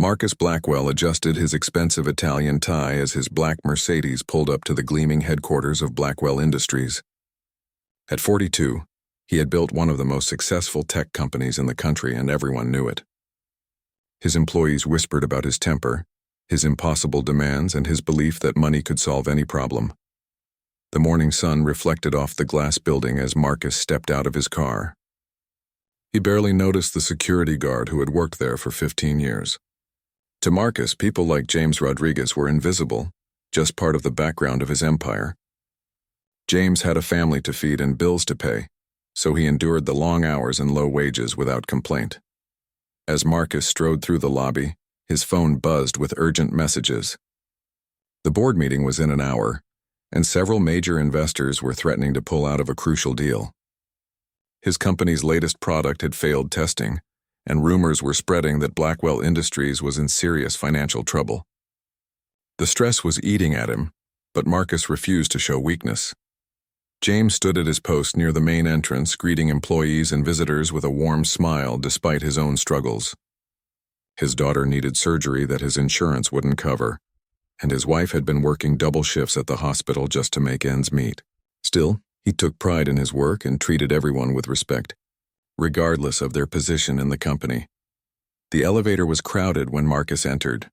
Marcus Blackwell adjusted his expensive Italian tie as his black Mercedes pulled up to the gleaming headquarters of Blackwell Industries. At 42, he had built one of the most successful tech companies in the country, and everyone knew it. His employees whispered about his temper, his impossible demands, and his belief that money could solve any problem. The morning sun reflected off the glass building as Marcus stepped out of his car. He barely noticed the security guard who had worked there for 15 years. To Marcus, people like James Rodriguez were invisible, just part of the background of his empire. James had a family to feed and bills to pay, so he endured the long hours and low wages without complaint. As Marcus strode through the lobby, his phone buzzed with urgent messages. The board meeting was in an hour, and several major investors were threatening to pull out of a crucial deal. His company's latest product had failed testing, and rumors were spreading that Blackwell Industries was in serious financial trouble. The stress was eating at him, but Marcus refused to show weakness. James stood at his post near the main entrance, greeting employees and visitors with a warm smile despite his own struggles. His daughter needed surgery that his insurance wouldn't cover, and his wife had been working double shifts at the hospital just to make ends meet. Still, he took pride in his work and treated everyone with respect, regardless of their position in the company. The elevator was crowded when Marcus entered,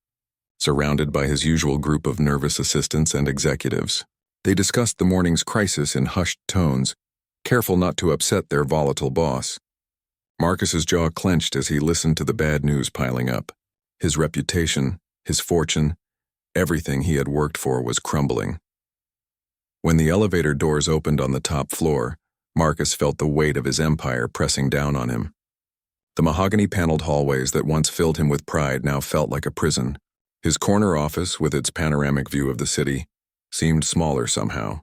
surrounded by his usual group of nervous assistants and executives. They discussed the morning's crisis in hushed tones, careful not to upset their volatile boss. Marcus's jaw clenched as he listened to the bad news piling up. His reputation, his fortune, everything he had worked for was crumbling. When the elevator doors opened on the top floor, Marcus felt the weight of his empire pressing down on him. The mahogany-paneled hallways that once filled him with pride now felt like a prison. His corner office, with its panoramic view of the city, seemed smaller somehow.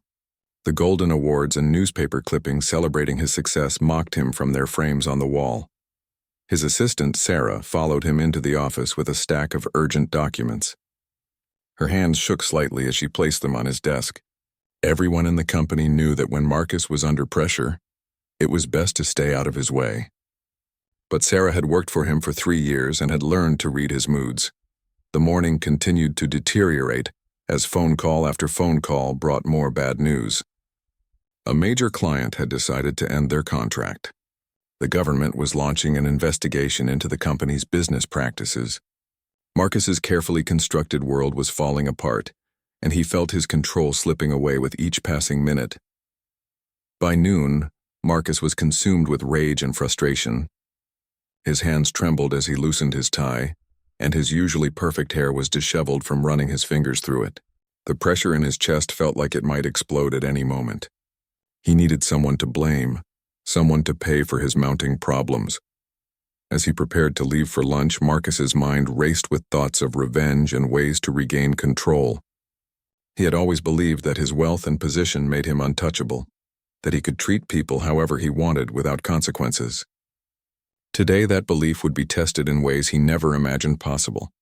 The golden awards and newspaper clippings celebrating his success mocked him from their frames on the wall. His assistant, Sarah, followed him into the office with a stack of urgent documents. Her hands shook slightly as she placed them on his desk. Everyone in the company knew that when Marcus was under pressure, it was best to stay out of his way. But Sarah had worked for him for 3 years and had learned to read his moods. The morning continued to deteriorate as phone call after phone call brought more bad news. A major client had decided to end their contract. The government was launching an investigation into the company's business practices. Marcus's carefully constructed world was falling apart, and he felt his control slipping away with each passing minute. By noon, Marcus was consumed with rage and frustration. His hands trembled as he loosened his tie, and his usually perfect hair was disheveled from running his fingers through it. The pressure in his chest felt like it might explode at any moment. He needed someone to blame, someone to pay for his mounting problems. As he prepared to leave for lunch, Marcus's mind raced with thoughts of revenge and ways to regain control. He had always believed that his wealth and position made him untouchable, that he could treat people however he wanted without consequences. Today, that belief would be tested in ways he never imagined possible.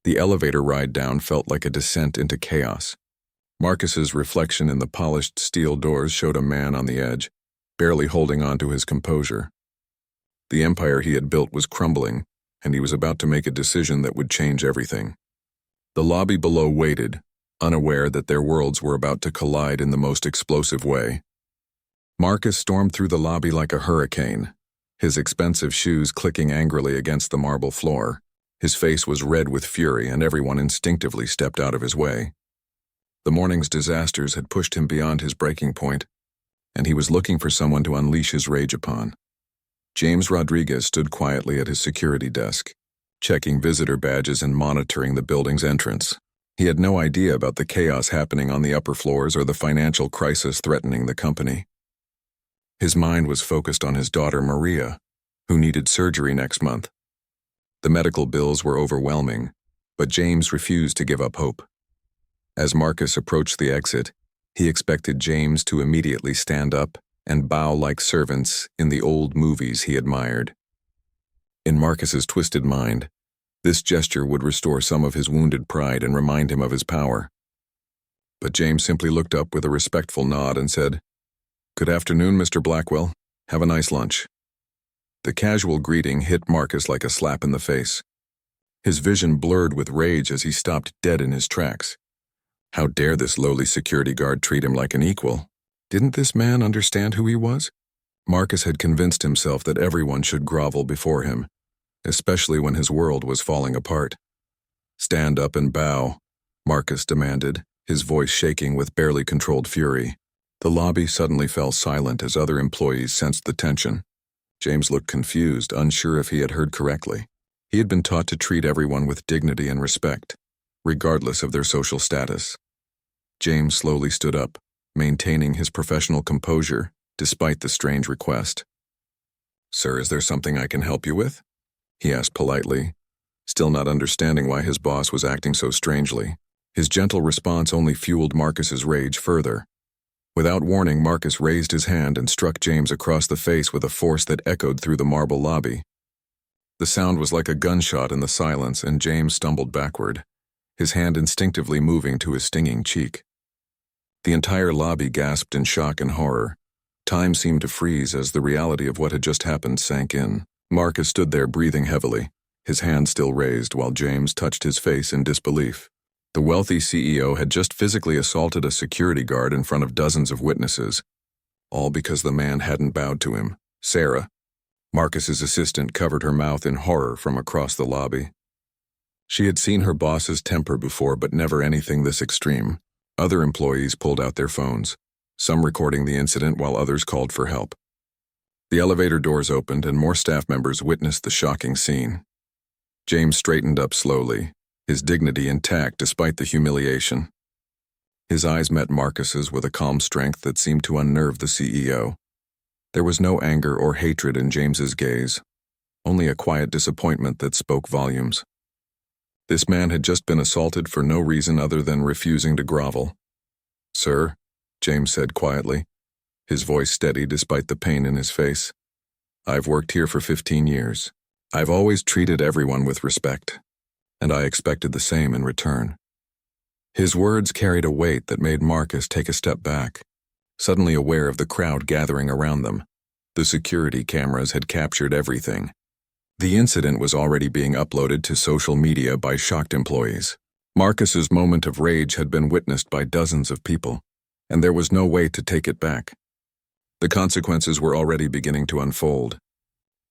The elevator ride down felt like a descent into chaos. Marcus's reflection in the polished steel doors showed a man on the edge, barely holding on to his composure. The empire he had built was crumbling, and he was about to make a decision that would change everything. The lobby below waited, unaware that their worlds were about to collide in the most explosive way. Marcus stormed through the lobby like a hurricane, his expensive shoes clicking angrily against the marble floor. His face was red with fury, and everyone instinctively stepped out of his way. The morning's disasters had pushed him beyond his breaking point, and he was looking for someone to unleash his rage upon. James Rodriguez stood quietly at his security desk, checking visitor badges and monitoring the building's entrance. He had no idea about the chaos happening on the upper floors or the financial crisis threatening the company. His mind was focused on his daughter Maria, who needed surgery next month. The medical bills were overwhelming, but James refused to give up hope. As Marcus approached the exit, he expected James to immediately stand up and bow like servants in the old movies he admired. In Marcus's twisted mind, this gesture would restore some of his wounded pride and remind him of his power. But James simply looked up with a respectful nod and said, "Good afternoon, Mr. Blackwell. Have a nice lunch." The casual greeting hit Marcus like a slap in the face. His vision blurred with rage as he stopped dead in his tracks. How dare this lowly security guard treat him like an equal? Didn't this man understand who he was? Marcus had convinced himself that everyone should grovel before him, especially when his world was falling apart. "Stand up and bow," Marcus demanded, his voice shaking with barely controlled fury. The lobby suddenly fell silent as other employees sensed the tension. James looked confused, unsure if he had heard correctly. He had been taught to treat everyone with dignity and respect, regardless of their social status. James slowly stood up, maintaining his professional composure despite the strange request. "Sir, is there something I can help you with?" he asked politely, still not understanding why his boss was acting so strangely. His gentle response only fueled Marcus's rage further. Without warning, Marcus raised his hand and struck James across the face with a force that echoed through the marble lobby. The sound was like a gunshot in the silence, and James stumbled backward, his hand instinctively moving to his stinging cheek. The entire lobby gasped in shock and horror. Time seemed to freeze as the reality of what had just happened sank in. Marcus stood there breathing heavily, his hand still raised while James touched his face in disbelief. The wealthy CEO had just physically assaulted a security guard in front of dozens of witnesses, all because the man hadn't bowed to him. Sarah, Marcus's assistant, covered her mouth in horror from across the lobby. She had seen her boss's temper before, but never anything this extreme. Other employees pulled out their phones, some recording the incident while others called for help. The elevator doors opened and more staff members witnessed the shocking scene. James straightened up slowly, his dignity intact despite the humiliation. His eyes met Marcus's with a calm strength that seemed to unnerve the CEO. There was no anger or hatred in James's gaze, only a quiet disappointment that spoke volumes. This man had just been assaulted for no reason other than refusing to grovel. "Sir," James said quietly, his voice steady despite the pain in his face. "I've worked here for 15 years. I've always treated everyone with respect, and I expected the same in return." His words carried a weight that made Marcus take a step back, suddenly aware of the crowd gathering around them. The security cameras had captured everything. The incident was already being uploaded to social media by shocked employees. Marcus's moment of rage had been witnessed by dozens of people, and there was no way to take it back. The consequences were already beginning to unfold.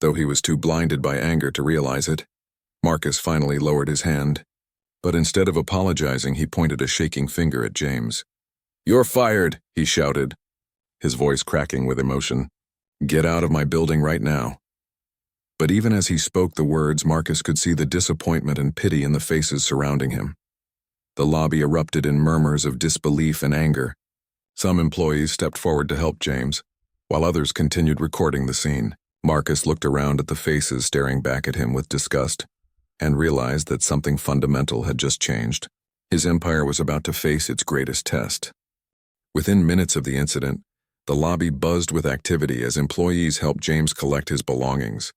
Though he was too blinded by anger to realize it, Marcus finally lowered his hand, but instead of apologizing, he pointed a shaking finger at James. "You're fired," he shouted, his voice cracking with emotion. "Get out of my building right now." But even as he spoke the words, Marcus could see the disappointment and pity in the faces surrounding him. The lobby erupted in murmurs of disbelief and anger. Some employees stepped forward to help James, while others continued recording the scene. Marcus looked around at the faces staring back at him with disgust, and realized that something fundamental had just changed. His empire was about to face its greatest test. Within minutes of the incident, the lobby buzzed with activity as employees helped James collect his belongings.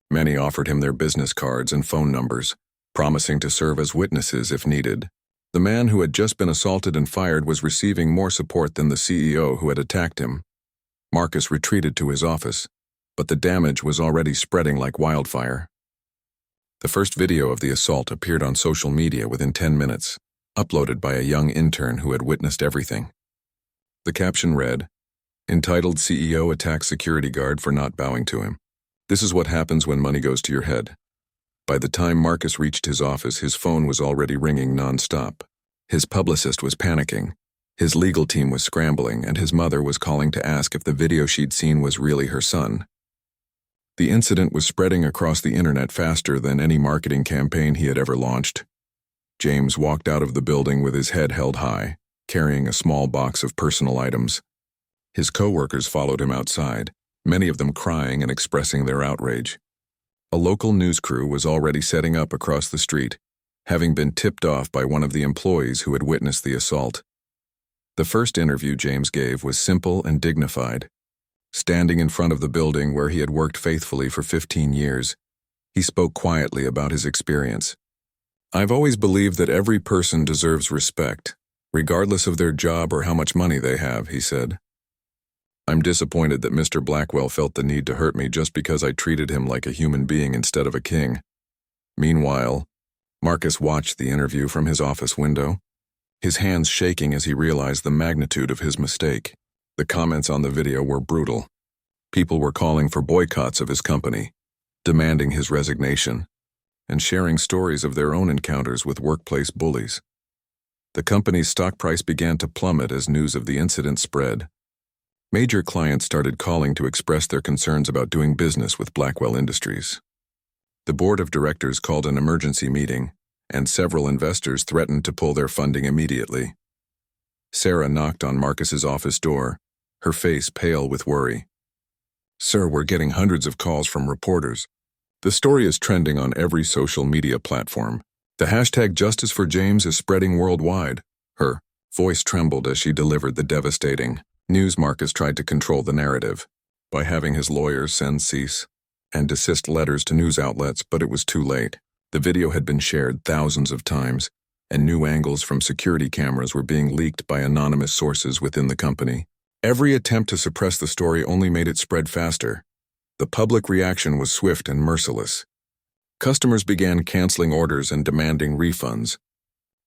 Many offered him their business cards and phone numbers, promising to serve as witnesses if needed. The man who had just been assaulted and fired was receiving more support than the CEO who had attacked him. Marcus retreated to his office, but the damage was already spreading like wildfire. The first video of the assault appeared on social media within 10 minutes, uploaded by a young intern who had witnessed everything. The caption read, "Entitled CEO attacks security guard for not bowing to him. This is what happens when money goes to your head." By the time Marcus reached his office, his phone was already ringing nonstop. His publicist was panicking, his legal team was scrambling, and his mother was calling to ask if the video she'd seen was really her son. The incident was spreading across the internet faster than any marketing campaign he had ever launched. James walked out of the building with his head held high, carrying a small box of personal items. His co-workers followed him outside, many of them crying and expressing their outrage. A local news crew was already setting up across the street, having been tipped off by one of the employees who had witnessed the assault. The first interview James gave was simple and dignified. Standing in front of the building where he had worked faithfully for 15 years, he spoke quietly about his experience. "I've always believed that every person deserves respect, regardless of their job or how much money they have," he said. "I'm disappointed that Mr. Blackwell felt the need to hurt me just because I treated him like a human being instead of a king. Meanwhile, Marcus watched the interview from his office window, his hands shaking as he realized the magnitude of his mistake. The comments on the video were brutal. People were calling for boycotts of his company, demanding his resignation, and sharing stories of their own encounters with workplace bullies. The company's stock price began to plummet as news of the incident spread. Major clients started calling to express their concerns about doing business with Blackwell Industries. The board of directors called an emergency meeting, and several investors threatened to pull their funding immediately. Sarah knocked on Marcus's office door, her face pale with worry. "Sir, we're getting hundreds of calls from reporters. The story is trending on every social media platform. The hashtag Justice for James is spreading worldwide." Her voice trembled as she delivered the devastating news. Marcus tried to control the narrative by having his lawyers send cease and desist letters to news outlets, but it was too late. The video had been shared thousands of times, and new angles from security cameras were being leaked by anonymous sources within the company. Every attempt to suppress the story only made it spread faster. The public reaction was swift and merciless. Customers began canceling orders and demanding refunds.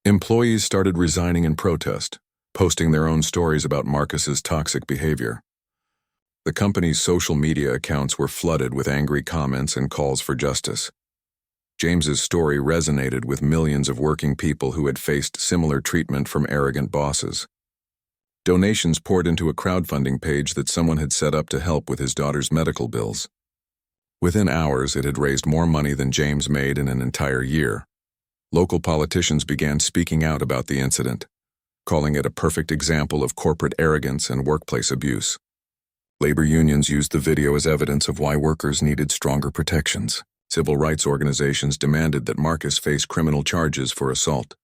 Employees started resigning in protest, posting their own stories about Marcus's toxic behavior. The company's social media accounts were flooded with angry comments and calls for justice. James's story resonated with millions of working people who had faced similar treatment from arrogant bosses. Donations poured into a crowdfunding page that someone had set up to help with his daughter's medical bills. Within hours, it had raised more money than James made in an entire year. Local politicians began speaking out about the incident, calling it a perfect example of corporate arrogance and workplace abuse. Labor unions used the video as evidence of why workers needed stronger protections. Civil rights organizations demanded that Marcus face criminal charges for assault.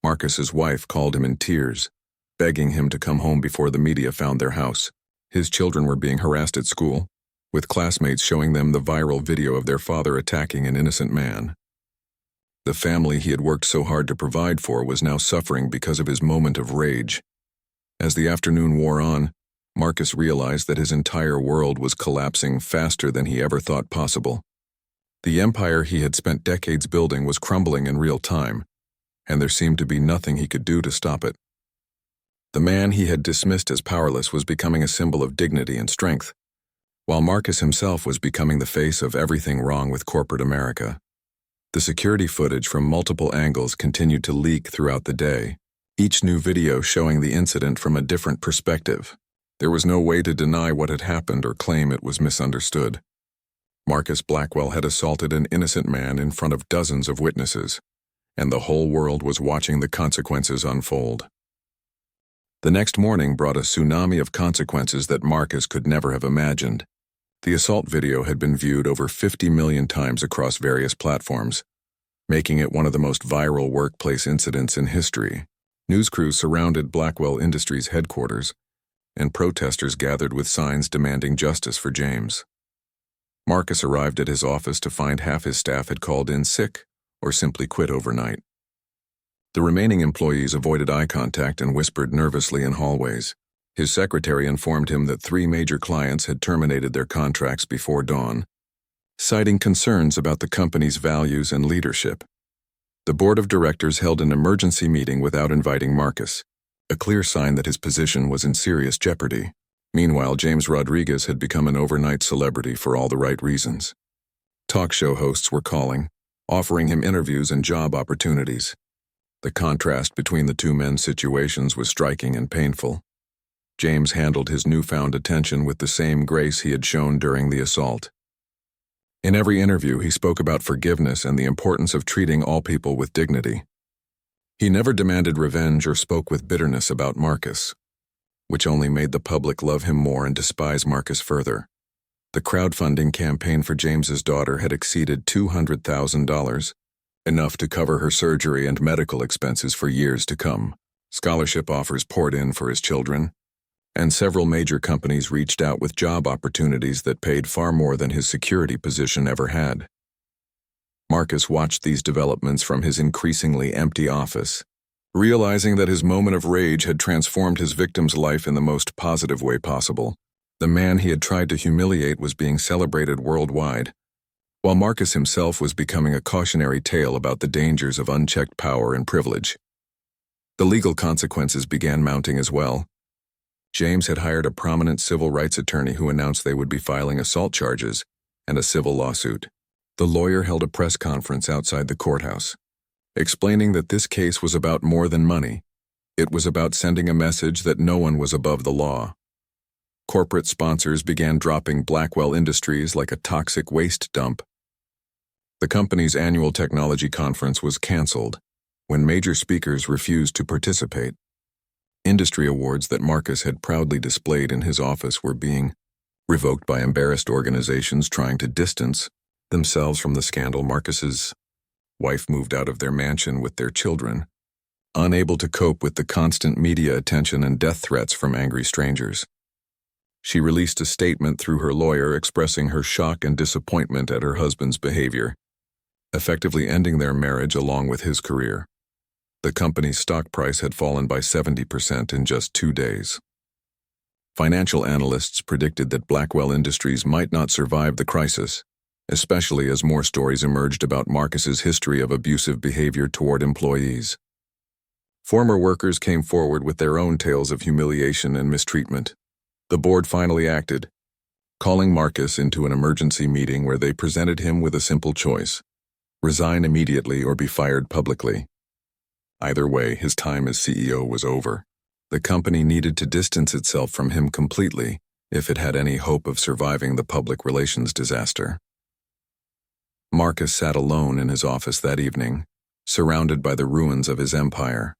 Marcus's wife called him in tears, begging him to come home before the media found their house. His children were being harassed at school, with classmates showing them the viral video of their father attacking an innocent man. The family he had worked so hard to provide for was now suffering because of his moment of rage. As the afternoon wore on, Marcus realized that his entire world was collapsing faster than he ever thought possible. The empire he had spent decades building was crumbling in real time, and there seemed to be nothing he could do to stop it. The man he had dismissed as powerless was becoming a symbol of dignity and strength, while Marcus himself was becoming the face of everything wrong with corporate America. The security footage from multiple angles continued to leak throughout the day, each new video showing the incident from a different perspective. There was no way to deny what had happened or claim it was misunderstood. Marcus Blackwell had assaulted an innocent man in front of dozens of witnesses, and the whole world was watching the consequences unfold. The next morning brought a tsunami of consequences that Marcus could never have imagined. The assault video had been viewed over 50 million times across various platforms, making it one of the most viral workplace incidents in history. News crews surrounded Blackwell Industries headquarters, and protesters gathered with signs demanding justice for James. Marcus arrived at his office to find half his staff had called in sick or simply quit overnight. The remaining employees avoided eye contact and whispered nervously in hallways. His secretary informed him that 3 major clients had terminated their contracts before dawn, citing concerns about the company's values and leadership. The board of directors held an emergency meeting without inviting Marcus, a clear sign that his position was in serious jeopardy. Meanwhile, James Rodriguez had become an overnight celebrity for all the right reasons. Talk show hosts were calling, offering him interviews and job opportunities. The contrast between the two men's situations was striking and painful. James handled his newfound attention with the same grace he had shown during the assault. In every interview, he spoke about forgiveness and the importance of treating all people with dignity. He never demanded revenge or spoke with bitterness about Marcus, which only made the public love him more and despise Marcus further. The crowdfunding campaign for James's daughter had exceeded $200,000, enough to cover her surgery and medical expenses for years to come. Scholarship offers poured in for his children, and several major companies reached out with job opportunities that paid far more than his security position ever had. Marcus watched these developments from his increasingly empty office, realizing that his moment of rage had transformed his victim's life in the most positive way possible. The man he had tried to humiliate was being celebrated worldwide, while Marcus himself was becoming a cautionary tale about the dangers of unchecked power and privilege. The legal consequences began mounting as well. James had hired a prominent civil rights attorney who announced they would be filing assault charges and a civil lawsuit. The lawyer held a press conference outside the courthouse, explaining that this case was about more than money. It was about sending a message that no one was above the law. Corporate sponsors began dropping Blackwell Industries like a toxic waste dump. The company's annual technology conference was canceled when major speakers refused to participate. Industry awards that Marcus had proudly displayed in his office were being revoked by embarrassed organizations trying to distance themselves from the scandal. Marcus's wife moved out of their mansion with their children, unable to cope with the constant media attention and death threats from angry strangers. She released a statement through her lawyer expressing her shock and disappointment at her husband's behavior, effectively ending their marriage along with his career. The company's stock price had fallen by 70% in just 2 days. Financial analysts predicted that Blackwell Industries might not survive the crisis, especially as more stories emerged about Marcus's history of abusive behavior toward employees. Former workers came forward with their own tales of humiliation and mistreatment. The board finally acted, calling Marcus into an emergency meeting where they presented him with a simple choice: resign immediately or be fired publicly. Either way, his time as CEO was over. The company needed to distance itself from him completely if it had any hope of surviving the public relations disaster. Marcus sat alone in his office that evening, surrounded by the ruins of his empire.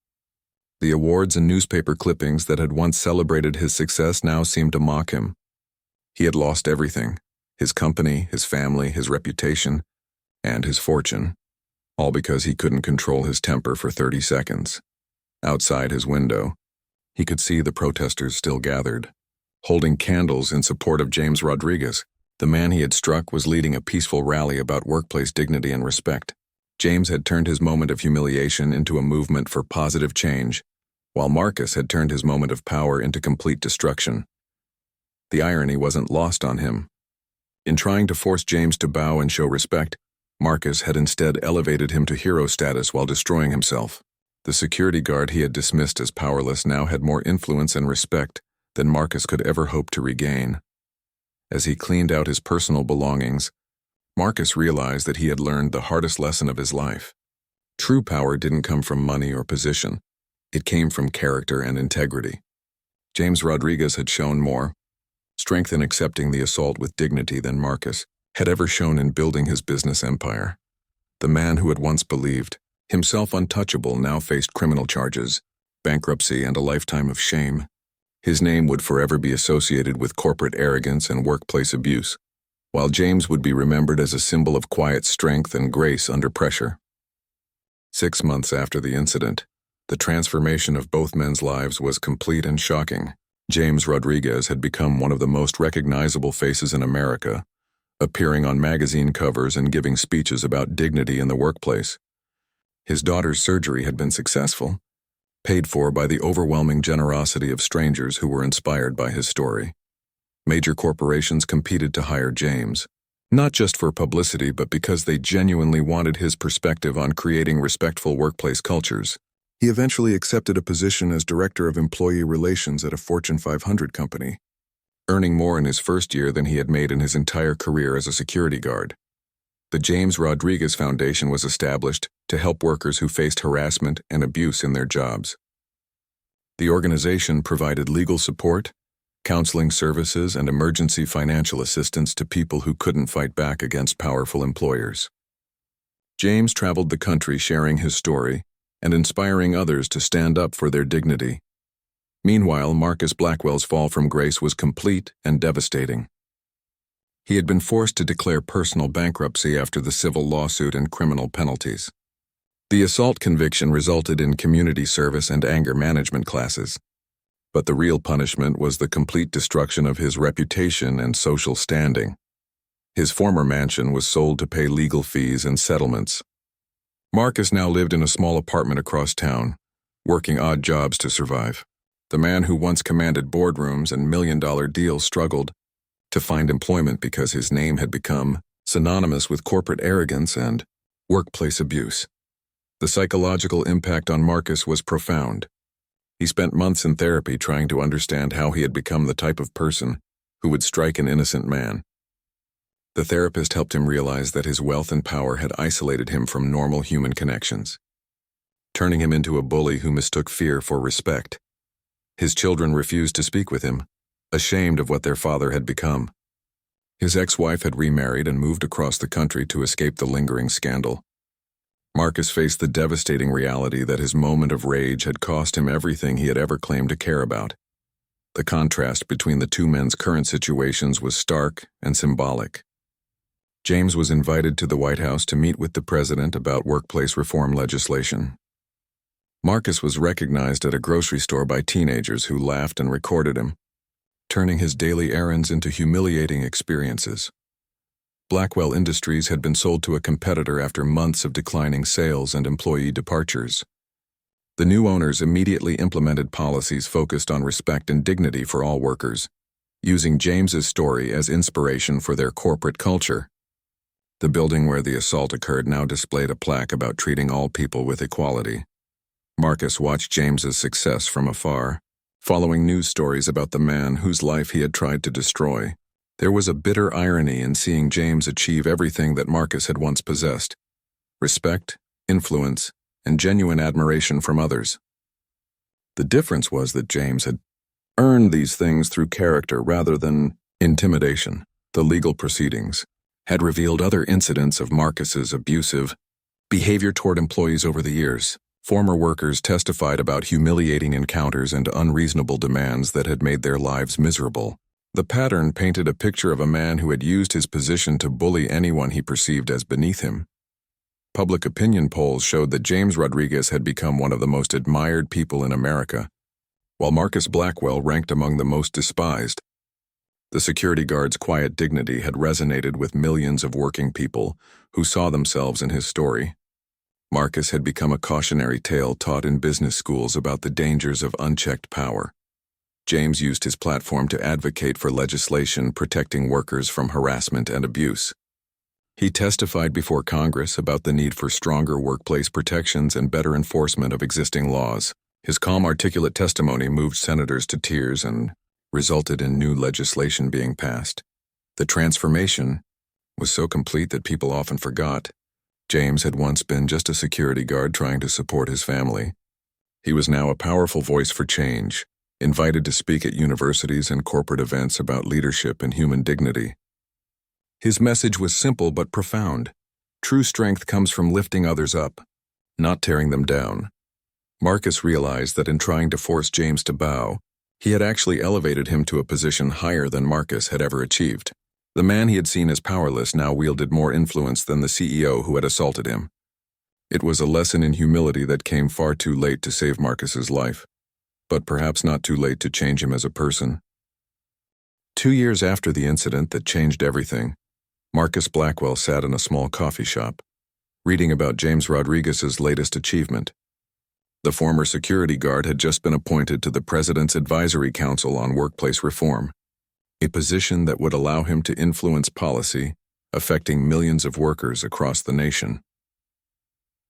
The awards and newspaper clippings that had once celebrated his success now seemed to mock him. He had lost everything: his company, his family, his reputation, and his fortune, all because he couldn't control his temper for 30 seconds. Outside his window, he could see the protesters still gathered, holding candles in support of James Rodriguez. The man he had struck was leading a peaceful rally about workplace dignity and respect. James had turned his moment of humiliation into a movement for positive change, while Marcus had turned his moment of power into complete destruction. The irony wasn't lost on him. In trying to force James to bow and show respect, Marcus had instead elevated him to hero status while destroying himself. The security guard he had dismissed as powerless now had more influence and respect than Marcus could ever hope to regain. As he cleaned out his personal belongings, Marcus realized that he had learned the hardest lesson of his life. True power didn't come from money or position. It came from character and integrity. James Rodriguez had shown more strength in accepting the assault with dignity than Marcus had ever shown in building his business empire. The man who had once believed himself untouchable now faced criminal charges, bankruptcy, and a lifetime of shame. His name would forever be associated with corporate arrogance and workplace abuse, while James would be remembered as a symbol of quiet strength and grace under pressure. 6 months after the incident, the transformation of both men's lives was complete and shocking. James Rodriguez had become one of the most recognizable faces in America, appearing on magazine covers and giving speeches about dignity in the workplace. His daughter's surgery had been successful, paid for by the overwhelming generosity of strangers who were inspired by his story. Major corporations competed to hire James, not just for publicity but because they genuinely wanted his perspective on creating respectful workplace cultures. He eventually accepted a position as Director of Employee Relations at a Fortune 500 company, earning more in his first year than he had made in his entire career as a security guard. The James Rodriguez Foundation was established to help workers who faced harassment and abuse in their jobs. The organization provided legal support, counseling services, and emergency financial assistance to people who couldn't fight back against powerful employers. James traveled the country sharing his story and inspiring others to stand up for their dignity. Meanwhile, Marcus Blackwell's fall from grace was complete and devastating. He had been forced to declare personal bankruptcy after the civil lawsuit and criminal penalties. The assault conviction resulted in community service and anger management classes. But the real punishment was the complete destruction of his reputation and social standing. His former mansion was sold to pay legal fees and settlements. Marcus now lived in a small apartment across town, working odd jobs to survive. The man who once commanded boardrooms and million-dollar deals struggled to find employment because his name had become synonymous with corporate arrogance and workplace abuse. The psychological impact on Marcus was profound. He spent months in therapy trying to understand how he had become the type of person who would strike an innocent man. The therapist helped him realize that his wealth and power had isolated him from normal human connections, turning him into a bully who mistook fear for respect. His children refused to speak with him, ashamed of what their father had become. His ex-wife had remarried and moved across the country to escape the lingering scandal. Marcus faced the devastating reality that his moment of rage had cost him everything he had ever claimed to care about. The contrast between the two men's current situations was stark and symbolic. James was invited to the White House to meet with the president about workplace reform legislation. Marcus was recognized at a grocery store by teenagers who laughed and recorded him, turning his daily errands into humiliating experiences. Blackwell Industries had been sold to a competitor after months of declining sales and employee departures. The new owners immediately implemented policies focused on respect and dignity for all workers, using James's story as inspiration for their corporate culture. The building where the assault occurred now displayed a plaque about treating all people with equality. Marcus watched James's success from afar, following news stories about the man whose life he had tried to destroy. There was a bitter irony in seeing James achieve everything that Marcus had once possessed: respect, influence, and genuine admiration from others. The difference was that James had earned these things through character rather than intimidation. The legal proceedings had revealed other incidents of Marcus's abusive behavior toward employees over the years. Former workers testified about humiliating encounters and unreasonable demands that had made their lives miserable. The pattern painted a picture of a man who had used his position to bully anyone he perceived as beneath him. Public opinion polls showed that James Rodriguez had become one of the most admired people in America, while Marcus Blackwell ranked among the most despised. The security guard's quiet dignity had resonated with millions of working people who saw themselves in his story. Marcus had become a cautionary tale taught in business schools about the dangers of unchecked power. James used his platform to advocate for legislation protecting workers from harassment and abuse. He testified before Congress about the need for stronger workplace protections and better enforcement of existing laws. His calm, articulate testimony moved senators to tears and resulted in new legislation being passed. The transformation was so complete that people often forgot James had once been just a security guard trying to support his family. He was now a powerful voice for change, invited to speak at universities and corporate events about leadership and human dignity. His message was simple but profound. True strength comes from lifting others up, not tearing them down. Marcus realized that in trying to force James to bow, he had actually elevated him to a position higher than Marcus had ever achieved. The man he had seen as powerless now wielded more influence than the CEO who had assaulted him. It was a lesson in humility that came far too late to save Marcus's life, but perhaps not too late to change him as a person. 2 years after the incident that changed everything, Marcus Blackwell sat in a small coffee shop, reading about James Rodriguez's latest achievement. The former security guard had just been appointed to the President's Advisory Council on Workplace Reform, a position that would allow him to influence policy affecting millions of workers across the nation.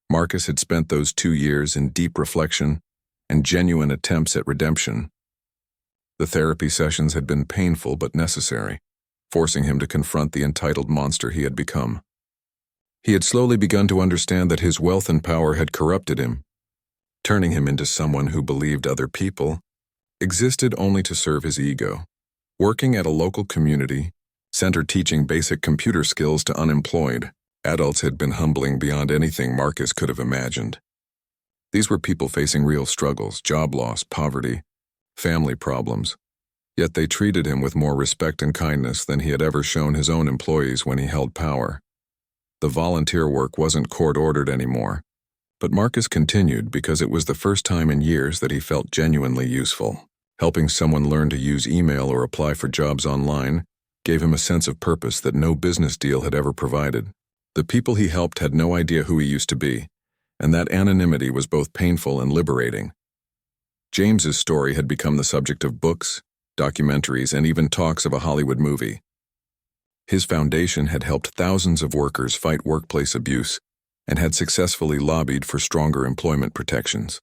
Marcus had spent those 2 years in deep reflection and genuine attempts at redemption. The therapy sessions had been painful but necessary, forcing him to confront the entitled monster he had become. He had slowly begun to understand that his wealth and power had corrupted him, turning him into someone who believed other people existed only to serve his ego. Working at a local community center teaching basic computer skills to unemployed adults had been humbling beyond anything Marcus could have imagined. These were people facing real struggles, job loss, poverty, family problems, yet they treated him with more respect and kindness than he had ever shown his own employees when he held power. The volunteer work wasn't court-ordered anymore, but Marcus continued because it was the first time in years that he felt genuinely useful. Helping someone learn to use email or apply for jobs online gave him a sense of purpose that no business deal had ever provided. The people he helped had no idea who he used to be, and that anonymity was both painful and liberating. James's story had become the subject of books, documentaries, and even talks of a Hollywood movie. His foundation had helped thousands of workers fight workplace abuse and had successfully lobbied for stronger employment protections.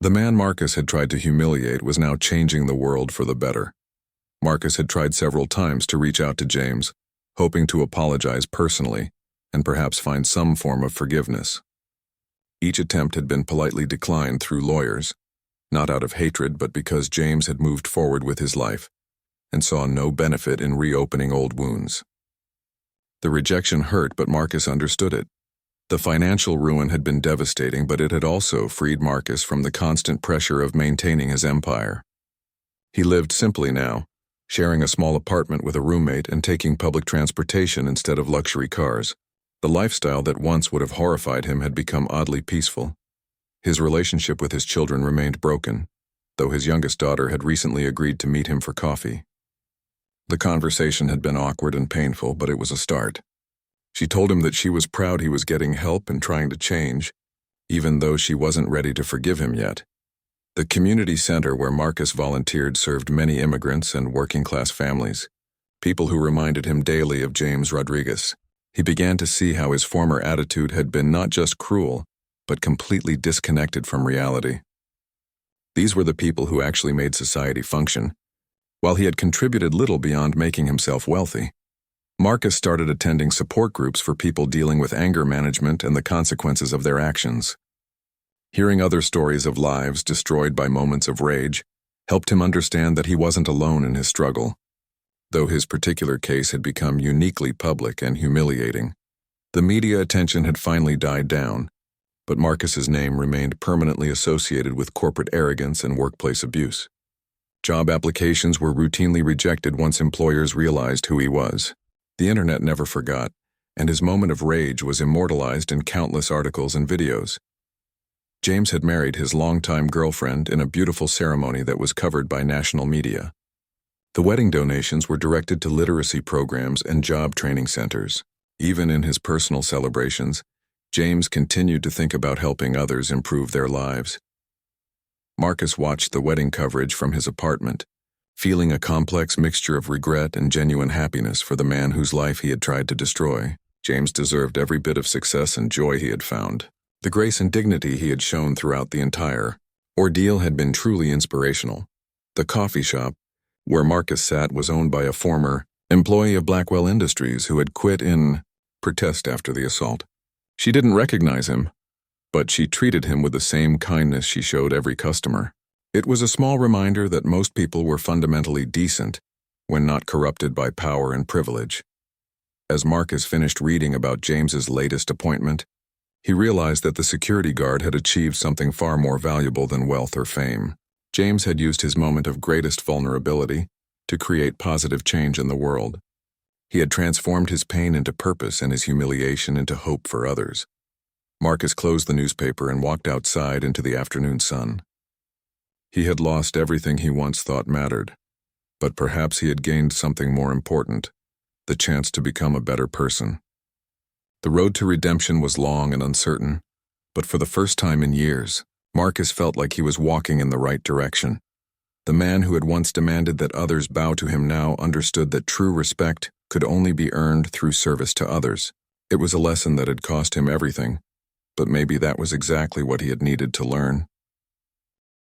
The man Marcus had tried to humiliate was now changing the world for the better. Marcus had tried several times to reach out to James, hoping to apologize personally and perhaps find some form of forgiveness. Each attempt had been politely declined through lawyers, not out of hatred but because James had moved forward with his life and saw no benefit in reopening old wounds. The rejection hurt, but Marcus understood it. The financial ruin had been devastating, but it had also freed Marcus from the constant pressure of maintaining his empire. He lived simply now, sharing a small apartment with a roommate and taking public transportation instead of luxury cars. The lifestyle that once would have horrified him had become oddly peaceful. His relationship with his children remained broken, though his youngest daughter had recently agreed to meet him for coffee. The conversation had been awkward and painful, but it was a start. She told him that she was proud he was getting help and trying to change, even though she wasn't ready to forgive him yet. The community center where Marcus volunteered served many immigrants and working-class families, people who reminded him daily of James Rodriguez. He began to see how his former attitude had been not just cruel, but completely disconnected from reality. These were the people who actually made society function, while he had contributed little beyond making himself wealthy. Marcus started attending support groups for people dealing with anger management and the consequences of their actions. Hearing other stories of lives destroyed by moments of rage helped him understand that he wasn't alone in his struggle. Though his particular case had become uniquely public and humiliating, the media attention had finally died down, but Marcus's name remained permanently associated with corporate arrogance and workplace abuse. Job applications were routinely rejected once employers realized who he was. The internet never forgot, and his moment of rage was immortalized in countless articles and videos. James had married his longtime girlfriend in a beautiful ceremony that was covered by national media. The wedding donations were directed to literacy programs and job training centers. Even in his personal celebrations, James continued to think about helping others improve their lives. Marcus watched the wedding coverage from his apartment, feeling a complex mixture of regret and genuine happiness for the man whose life he had tried to destroy. James deserved every bit of success and joy he had found. The grace and dignity he had shown throughout the entire ordeal had been truly inspirational. The coffee shop where Marcus sat was owned by a former employee of Blackwell Industries who had quit in protest after the assault. She didn't recognize him, but she treated him with the same kindness she showed every customer. It was a small reminder that most people were fundamentally decent when not corrupted by power and privilege. As Marcus finished reading about James's latest appointment, he realized that the security guard had achieved something far more valuable than wealth or fame. James had used his moment of greatest vulnerability to create positive change in the world. He had transformed his pain into purpose and his humiliation into hope for others. Marcus closed the newspaper and walked outside into the afternoon sun. He had lost everything he once thought mattered, but perhaps he had gained something more important, the chance to become a better person. The road to redemption was long and uncertain, but for the first time in years, Marcus felt like he was walking in the right direction. The man who had once demanded that others bow to him now understood that true respect could only be earned through service to others. It was a lesson that had cost him everything, but maybe that was exactly what he had needed to learn.